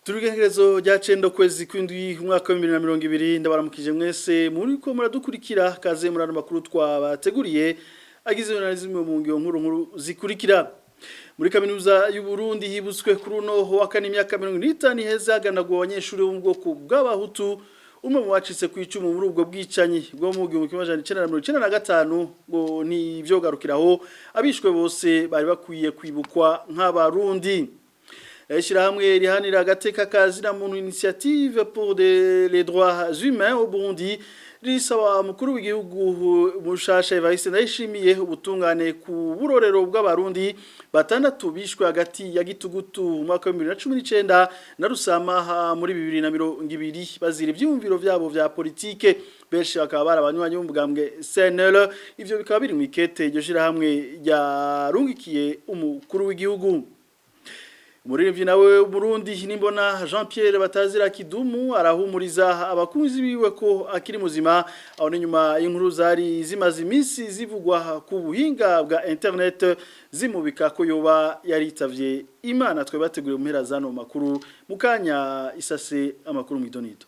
Turugerezo rya cendo kwezi kwindwi umwaka wa 2020 ndabaramukije mwese muri ko muradukurikira kaze murano makuru twabateguriye agize na zimwe mu ngiro nkuru zikurikira. Muri kaminuza y'u Burundi hibutswe kuri uno wa kane imyaka 50 iheze haganagwa abanyeshuri bo mu bwoko bw'abahutu umwe mu bacitse ku icumu muri ubwo bwicanyi bwo mu 1995 ngo ni byo garukiraho abishwe bose bari bakwiye kwibukwa nk'abarundi. Ishirahamwe rihanira agateka kazina muntu initiative pour les droits humains au Burundi risaba mukuru w'igihugu mushasha Evariste Ndayishimiye ubutungane ku burorero bw'abarundi batandatu bishwe hagati ya Gitugutu umwaka wa 2019 na Rusamaha muri 2020 bazira ivyumviro vyabo vya politike benshi bakaba barabanywanyi b'umugambwe CNL ivyo bikaba biri mu ikete iryo shirahamwe yarungikiye umukuru w'igihugu. Umuririmbyi nawe Burundi nimbona Jean Pierre Batazira Kidumu arahumuriza abakunzi biwe ko akiri muzima aho nyuma y'inkuru zari zimaze iminsi zivugwa ku buhinga bwa internet zimubika ko yoba yaritavye Imana. Twe bateguriye muhera zano makuru mukanya isase amakuru mwidonito.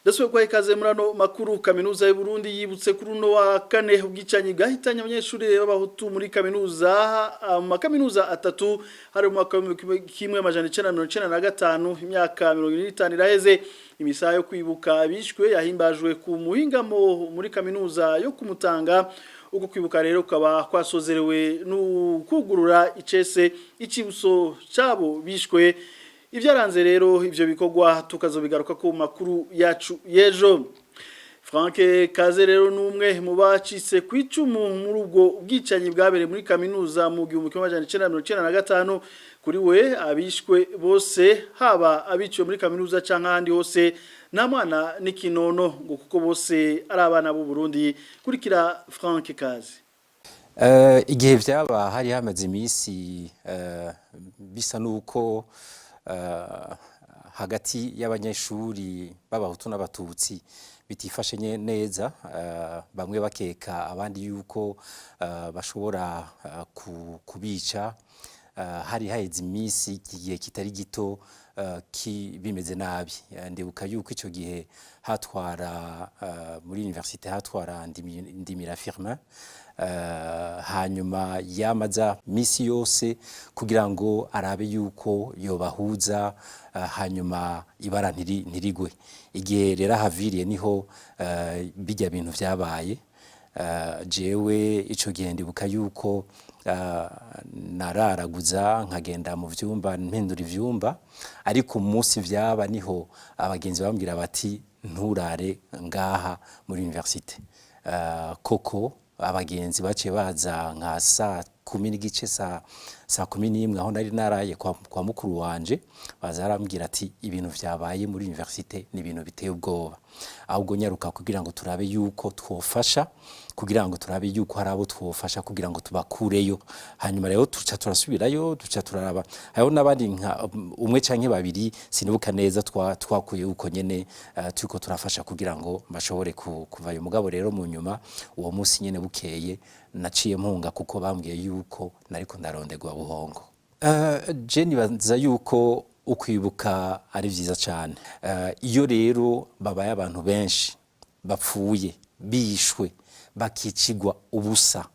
Daswe kwa ikaze murano makuru kaminuza y'u Burundi yibutse kuri uno wa kane ubwicanyi gahitanye abanyeshuri b'abahutu muri kaminuza atatu hari mu mwaka wa 1995 imyaka 25 iraheze. Imisaha yo kwibuka abishwe yahimbajwe ku muhingamo muri kaminuza yo kumutanga uko kwibuka rero kaba kwasozerewe n'ukugurura icese icibuso cabo bishwe. Ivyaranze rero ivyo bikorwa tukazobigaruka ku makuru yacu yejo. Frank Kaze rero numwe mu bacitse ku icumu muri ubwo bwicanyi bwabereye muri kaminuza mu 1995 kuri we abishwe bose haba abiciwe muri kaminuza canka handi hose na mwana n'ikinono ngo kuko bose ari abana b'u Burundi. Kurikira Frank Kaze. Igihe vyaba hari hamaze imisi bisa nuko hagati y'abanyeshuri b'abahutu n'abatutsi bitifashe neza, bamwe bakeka abandi yuko bashobora kubica. Hari haheze imisi igihe kitari gito bimeze nabi. Ndibuka yuko ico gihe hatwara muri universite hatwara Ndimira Firmin, hanyuma yamaza misi yose kugira ngo arabe yuko yobahuza, hanyuma ibara ntirigwe. Igihe rero haviriye niho bijya bintu vyabaye. Jewe ico gihe ndibuka yuko nararaguza nkagenda mu vyumba mpindura ivyumba, ariko umunsi vyaba niho abagenzi bambwira bati nturare ngaha muri universite. Koko abagenzi bace baza nka saa 10 n'igice saa 11 aho nari naraye kwa mukuru wanje, baza arambwira ati ibintu vyabaye muri universite ni ibintu biteye ubwoba, ahubwo nyaruka kugira ngo turabe yuko twofasha, kugira ngo turabe yuko harabo twofasha kugira ngo tubakureyo. Hanyuma rero tuca turasubirayo, tuca turaraba aho nabandi nka umwe canke babiri sinibuka neza twakuye uko nyene tuko turafasha kugira ngo bashobore kuvayo. Mugabo rero mu nyuma uwo munsi nyene bukeye naciye mpunga kuko bambwiye yuko nariko ndarondegwa buhongo. Je nibaza yuko ukwibuka ari vyiza cyane. Iyo rero babaye abantu benshi bapfuye bishwe bakicigwa ubusa,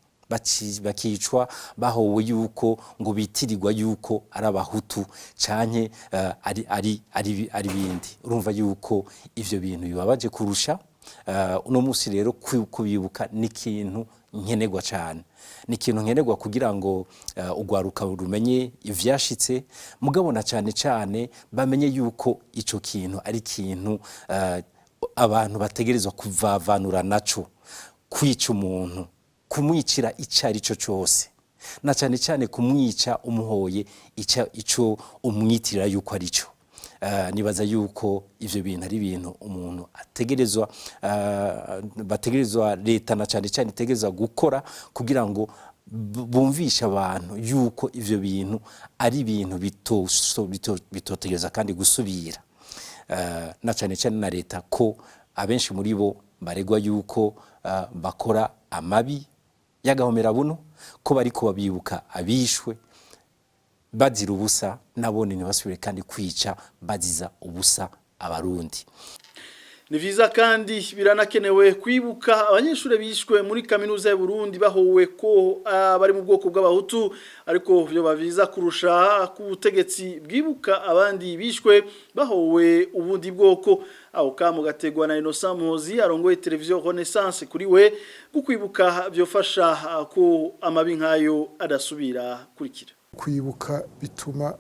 bakicwa bahowe yuko ngo bitirirwa yuko ari abahutu canke ari bindi, urumva yuko ivyo bintu bibabaje kurusha. Uno musi rero kubibuka n'ikintu nkenerwa cyane, n'ikintu nkenerwa kugira ngo ugwaruka rumenye ivyashitse, mugabo na cyane bamenye yuko ico kintu ari kintu abantu bategerezwa kuvavanura naco. Kwica umuntu, kumwicira icari cyo cyose, na cyane kumwica umuhoye ico umwitirira yuko ari cyo. Nibaza yuko ivyo bintu ari ibintu umuntu ategerezwa bategerezwa leta na cyane itegerezwa gukora kugira ngo bumvisha abantu yuko ivyo bintu ari ibintu bitotegereza kandi gusubira. Na cyane na leta ko abenshi muri bo baregwa yuko bakora amabi y'agahomera buno, ko bariko babibuka abishwe bazira ubusa nabone ntibasubire kandi kwica baziza ubusa abarundi. Ni vyiza kandi biranakenewe kwibuka abanyeshuri bishwe muri kaminuza y'u Burundi bahowe ko bari mu bwoko bw'abahutu, ariko byo baviza kurusha ku butegetsi bwibuka abandi bishwe bahowe ubundi bwoko. Aho kamo gategwa na Innocent Muhozi arongoye televiziyo Renaissance kuri we gukwibuka byofasha ko amabi nkayo adasubira kurikira. Kwibuka bituma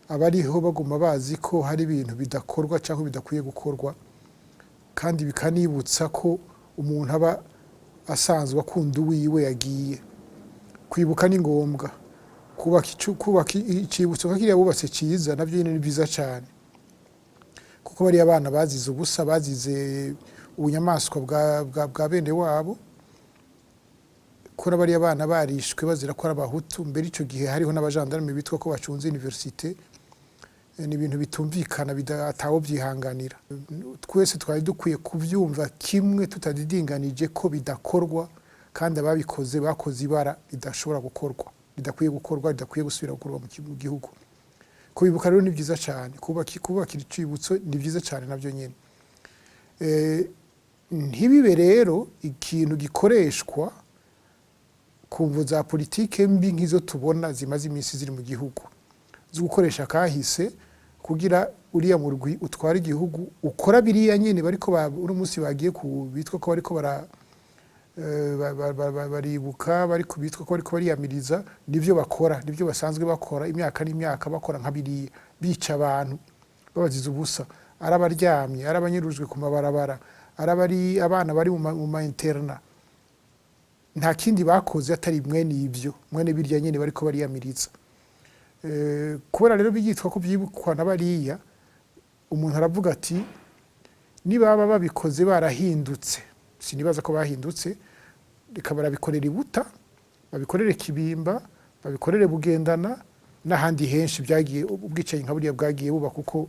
abariho baguma bazi ko hari ibintu bidakorwa cyangwa bidakwiye gukorwa, kandi bikanibutsa ko umuntu aba asanzwe akunda uwiwe yagiye. Kwibuka ni ngombwa, kubaka icibutso nk'ikiriya bubatse cyiza nabyo ni byiza cyane, kuko bari abana bazize ubusa, bazize ubunyamaswa bwa bene wabo, kora bari abana barishwe bazira ko ari abahutu. Mbere icyo gihe hariho n'abajandarume bitwa ko bacunze universite. Ni ibintu bitumvikana bidatawo byihanganira. Twese twari dukwiye kubyumva kimwe, tutadidinganije ko bidakorwa, kandi ababikoze bakoze ibara bidashobora gukorwa, bidakwiye gukorwa, bidakwiye gusubira gukorwa mu gihugu. Kubibuka rero ni byiza cyane, kubaka icibutso ni byiza cyane nabyo nyine. Ntibibe rero ikintu gikoreshwa ku mvu za politike mbi nk'izo tubona zimaze iminsi ziri mu gihugu, zo gukoresha kahise kugira uriya murwi utwara igihugu ukora biriya nyine bariko uno munsi bagiye kubitwa ko bariko baribuka, bariko bitwa ko bariko bariyamiriza. Nivyo bakora, nivyo basanzwe bakora imyaka n'imyaka, bakora nka biriya, bica abantu babaziza ubusa, arabaryamye, arabanyurujwe ku mabarabara, arabari abana bari mu ma interna. Nta kindi bakoze atari mwene birya nyine bariko bariyamiriza. Kubera rero bigitwa ko byibukwa n'abariya, umuntu aravuga ati niba baba babikoze barahindutse, sinibaza ko bahindutse, reka barabikorera ibuta, babikorere Kibimba, babikorere Bugendana n'ahandi henshi byagiye ubwicaye nka buriya bwagiye buba, kuko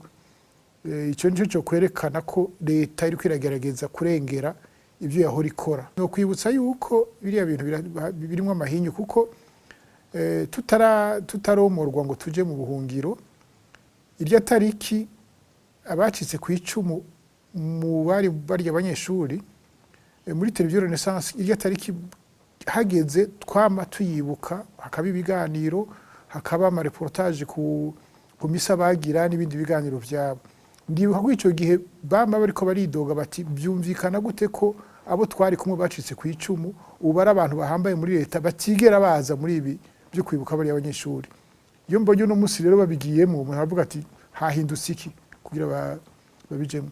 icyo nico cyo kwerekana ko leta iri kwiragerageza kurengera ibyo yahora ikora. No kwibutsa yuko biriya bintu birimo amahinyu, kuko tutaromorwa ngo tuje mu buhungiro. Irya tariki abacitse ku icumu mu bari abanyeshuri muri televiziyo Renaissance, irya tariki hageze twama tuyibuka, hakaba ibiganiro, hakaba ama reportage ku misa bagira n'ibindi biganiro byabo. Ndibuka ko icyo gihe bamba bariko baridoga bati byumvikana gute ko abo twari kumwe bacitse ku icumu ubu ari abantu bahambaye muri leta batigera baza muri ibi byo kwibuka bari abanyeshuri. Iyo mbonye no musi rero babigiyemo, umuntu aravuga ati hahindutse iki kugira babijemo.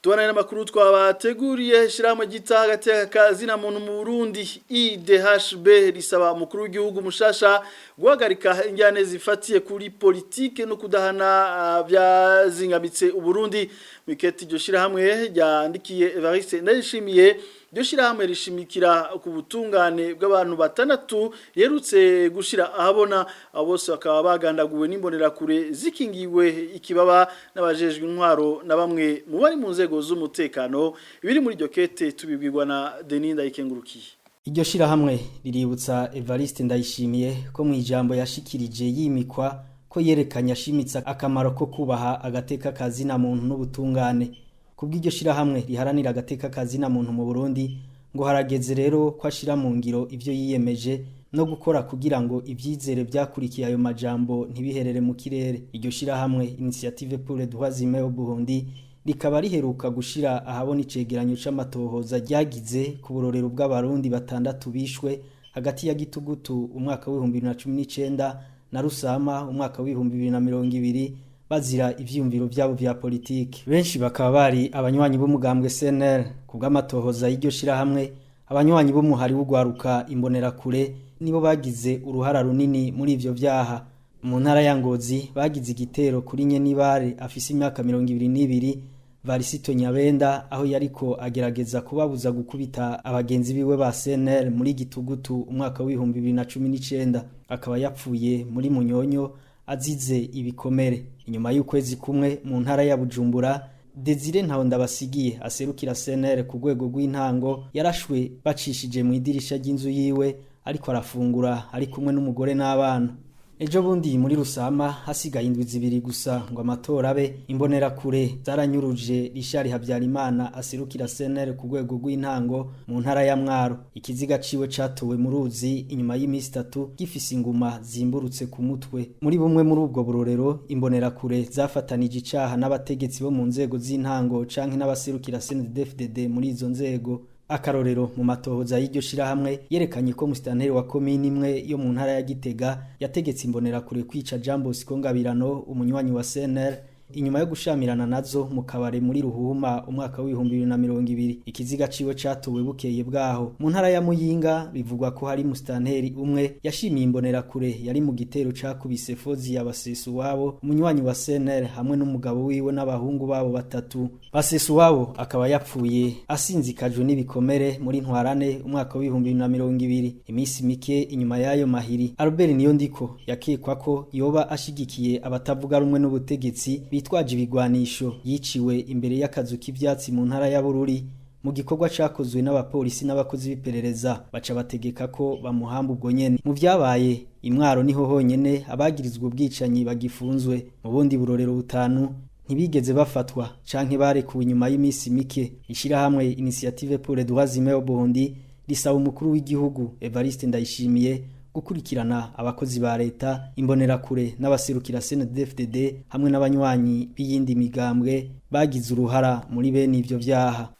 Tuwana na makuru twabateguriye. Shiramo gita agateka kazina muntu mu Burundi IDHB risaba mukuru w'igihugu mushasha guhagarika injyane zifatiye kuri politike no kudahana byazingamitse Uburundi. Miketi ryo shirahamwe ryandikiye Evariste Ndayishimiye, ryo shirahamwe rishimikira ku butungane bw'abantu batandatu yerutse gushira ahabona, bose bakaba bagandaguwe n'imbonera kure zikingiwe ikibaba n'abajejwe intwaro na bamwe mu bari mu nzego z'umutekano. Ibiri muri ryo kete tubibwirwa na Denis Ndayikengurukiye. Iryo shirahamwe riributsa Evariste Ndayishimiye ko mu ijambo yashikirije yimikwa ko yerekanye ashimitsa akamaro ko kubaha agateka kazina muntu n'ubutungane. Kubw'iryo shirahamwe riharanira agateka kazina muntu mu Burundi, ngo harageze rero ko ashira mu ngiro ivyo yiyemeje no gukora kugira ngo ivyizere byakurikiye ayo majambo ntibiherere mu kirere. Iryo shirahamwe Initiative pour les droits humains au Burundi rikaba riheruka gushira ahabona icegeranyo c'amatohoza ryagize ku burorero bw'abarundi batandatu bishwe hagati ya Gitugutu umwaka wa 2019 na Rusama umwaka wa 2020 bazira ivyumviro byabo vya politiki. Benshi bakaba bari abanywanyi b'umugambwe CNL. Kubw'amatohoza y'iryo shirahamwe, abanywanyi b'umuhari w'ugwaruka imbonera kure nibo bagize uruhara runini muri ivyo vyaha. Mu ntara ya Ngozi bagize igitero kuri Nyenibare afise imyaka 22, Varisito Nyabenda, aho yariko agerageza kubabuza gukubita abagenzi biwe ba CNL muri Gitugutu umwaka wa 2019. Akaba yapfuye muri Munyonyo azize ibikomere. Inyuma y'ukwezi kumwe mu ntara ya Bujumbura, Desire Ntahondabasigiye aserukira CNL ku rwego rw'intango yarashwe bacishije mu idirisha ry'inzu yiwe ariko arafungura ari kumwe n'umugore n'abana. Ejo bundi muri Rusama hasigaye indwi zibiri gusa ngo amatora abe, imbonerakure zaranyuruje Richard Habyarimana aserukira CNL ku rwego rw'intango mu ntara ya Mwaro. Ikiziga ciwe catowe mu ruzi inyuma y'imisi 3 gifise inguma zimburutse ku mutwe. Muri bumwe muri ubwo burorero imbonerakure zafatanije icaha n'abategetsi bo mu nzego z'intango canke n'abaserukira CNDD-FDD muri izo nzego. Akarorero mu matohoza y'iryo shirahamwe yerekanye ko musitanteri wa komine imwe yo mu ntara ya Gitega yategetse imbonerakure kwica Jean Bosco Ngabirano umunywanyi wa CNL inyuma yo gushamirana nazo mu kabare muri Ruhuma umwaka w'2020. Ikiziga ciwe catowe bukeye bwaho. Mu ntara ya Muyinga bivugwa ko hari musitanteri umwe yashimiye imbonerakure yari mu gitero cakubise Fozi y'abasesu wabo umunywanyi wa CNL hamwe n'umugabo wiwe n'abahungu babo 3. Basesu wabo akaba yapfuye asinzikajwe n'ibikomere muri Ntwarane umwaka w'2020. Imisi mike inyuma yayo mahiri Albert Niyondiko yakekwa ko yoba ashigikiye abatavuga rumwe n'ubutegetsi bitwaje ibigwanisho yiciwe imbere y'akazu k'ivyatsi mu ntara ya Bururi mu gikorwa cakozwe n'abapolisi n'abakozi b'iperereza. Baca bategeka ko bamuhamba ubwo nyene. Mu vyabaye Imwaro niho honyene abagirizwe ubwicanyi bagifunzwe. Mu bundi burorero 5 ntibigeze bafatwa canke barekuwe inyuma y'imisi mike. Ishirahamwe Initiative pour les droits humains au Burundi risaba umukuru w'igihugu Evariste Ndayishimiye gukurikirana abakozi ba leta, imbonerakure n'abaserukira CNDD-FDD hamwe n'abanywanyi b'iyindi migambwe bagize uruhara muri bene ivyo vyaha.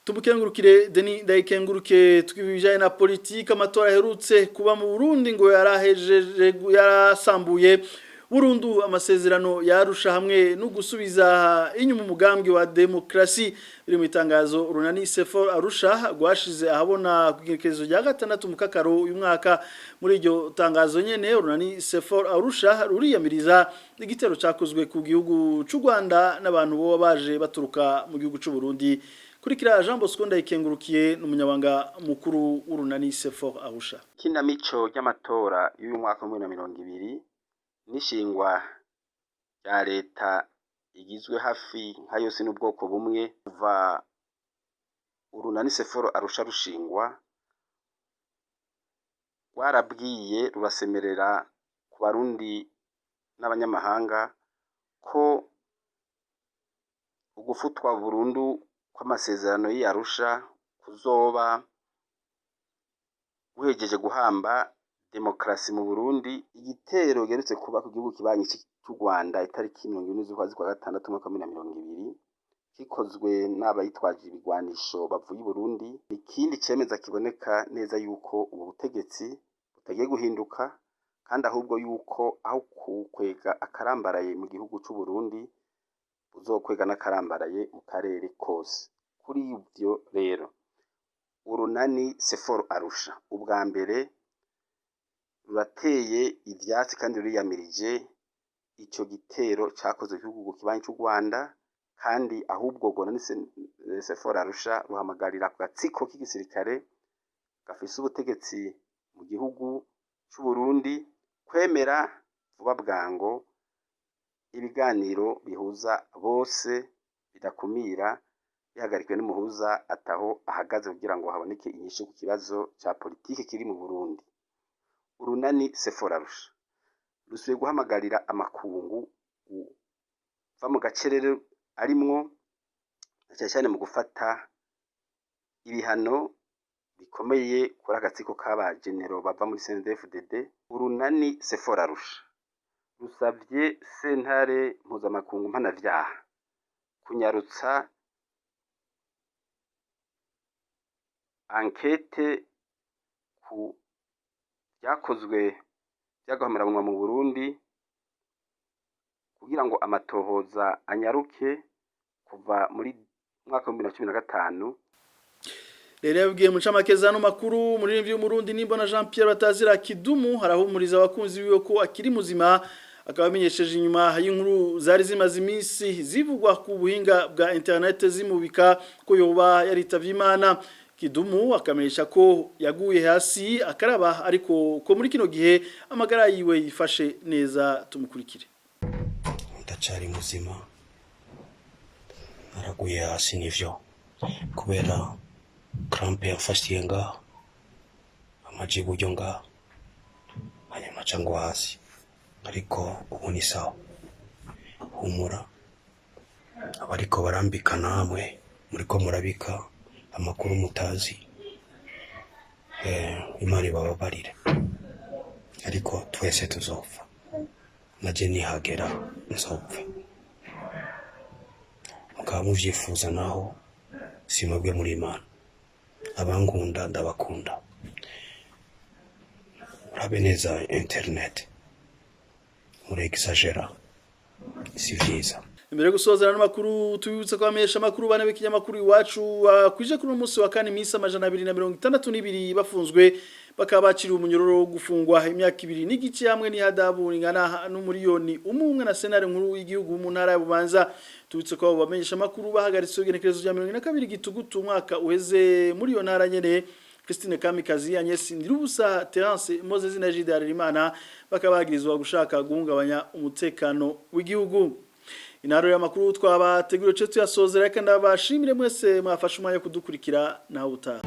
Tumukengurukire Denis Ndayikenguruke twibijanye na politika. Amatora aherutse kuba mu Burundi ngo yarahejeje yarasambuye burundu amasezerano yarusha hamwe no gusubiza inyuma umugambi wa demokrasi. Biri mu itangazo Runani Sefor Arusha rwashize ahabona kugerekezo rya 6 mu kakaro uyu mwaka. Muri iryo tangazo nyene Runani Sefor Arusha ruriyamiriza igitero cyakozwe ku gihugu cy'u Rwanda n'abantu bo baje baturuka mu gihugu cy'u Burundi. Kurikira Jean Bosco Ndayikengurukiye n'umunyabanga mukuru w'Urunani Sefor Arusha. Kinamico y'amatora y'uyu mwaka wa 2020 nishingwa ya leta igizwe hafi nka yose n'ubwoko bumwe kuva Urunani Sefor Arusha rushingwa warabwiye rurasemerera ku barundi n'abanyamahanga ko ugufutwa burundu kw'amasezerano y'Arusha kuzoba guhejeje guhamba demokrasi mu Burundi. Igitero gerutse kuba ku gihugu kibanyi cy'u Rwanda itariki 20 z'ukwezi kwa gatandatu mwaka wa 2020 kikozwe n'abayitwaje ibigwanisho bavuye i Burundi. Ikindi cemeza kiboneka neza yuko ubu butegetsi butagiye guhinduka kandi ahubwo yuko aho kukwega akarambaraye mu gihugu cy'u Burundi buzokwega n'akarambaraye mu karere kose. Kuri ivyo rero Urunani Sefor Arusha ubwa mbere rurateye ivyatsi kandi ruriyamirije ico gitero cakoze igihugu kibanyi cy'u Rwanda, kandi ahubwo Urunani Sefor Arusha ruhamagarira ku gatsiko k'igisirikare gafise ubutegetsi mu gihugu cy'u Burundi kwemera vuba bwango ibiganiro bihuza bose bidakumira bihagarikwe n'umuhuza ataho ahagaze kugira ngo haboneke inyishu ku kibazo ca politike kiri mu Burundi. Urunani Sefor Arusha rusubiye guhamagarira amakungu va mu gacerere arimwo cyane mu gufata ibihano bikomeye kuri agatsiko k'abagenero bava muri CNDD-FDD. Urunani Sefor Arusha rusavye sentare mpuzamakungu mpanavyaha kunyarutsa ankete ku byakozwe byagahamiramunwa mu Burundi kugira ngo amatohoza anyaruke kuva muri mwaka wa 2015. Rero yabwiye mu camakezano makuru muri review Murundi nimbona Jean Pierre Batazira Kidumu harahumuriza abakunzi biwe ko akiri muzima, akabamenyesheje inyuma y'inkuru zari zimaze imisi zivugwa ku buhinga bwa internet zimubika ko yoba yaritavye Imana. Kidumu akamenyesha ko yaguye hasi akaraba ariko ko muri kino gihe amagara yiwe yifashe neza. Tumukurikire. Ndacari muzima naraguye hasi nivyo kubera crampe yafashiye ngaha amaji iburyo ngaha hanyuma aca ngwa hasi ariko ubu ni sawa humura abariko barambika namwe muriko murabika amakuru mutazi Imana ibababarire ariko twese tuzopfa naje nihagera nzopfa mukaba muvyifuza naho simwebwe muri Imana abankunda ndabakunda murabe neza internet muri exagera si vyiza. Imbere gusozera n'amakuru tubibutsa ko amesha makuru bane b'ikinyamakuru iwacu kwije kuri umunsi wa kane imisi amajana 262 bafunzwe bakaba baciriwe umunyororo wo gufungwa imyaka 2 n'igice hamwe n'ihadabu ingana n'umuriyoni umwe na senare nkuru y'igihugu mu ntara ya Bubanza. Tubitse ko bamenyesha makuru bahagaritse ugenekerezo rya 22 gitugutu umwaka uheze muri yo ntara nyene. Christine Kamikazi, Agnes Ndirubusa, Terence Moses na Jide Harerimana bakabagirizwa gushaka guhungabanya umutekano w'igihugu. Inaro ya makuru twabateguriye cyo tuyasozera kandi abashimire mwese mwafashe umwanya kudukurikira na utaha.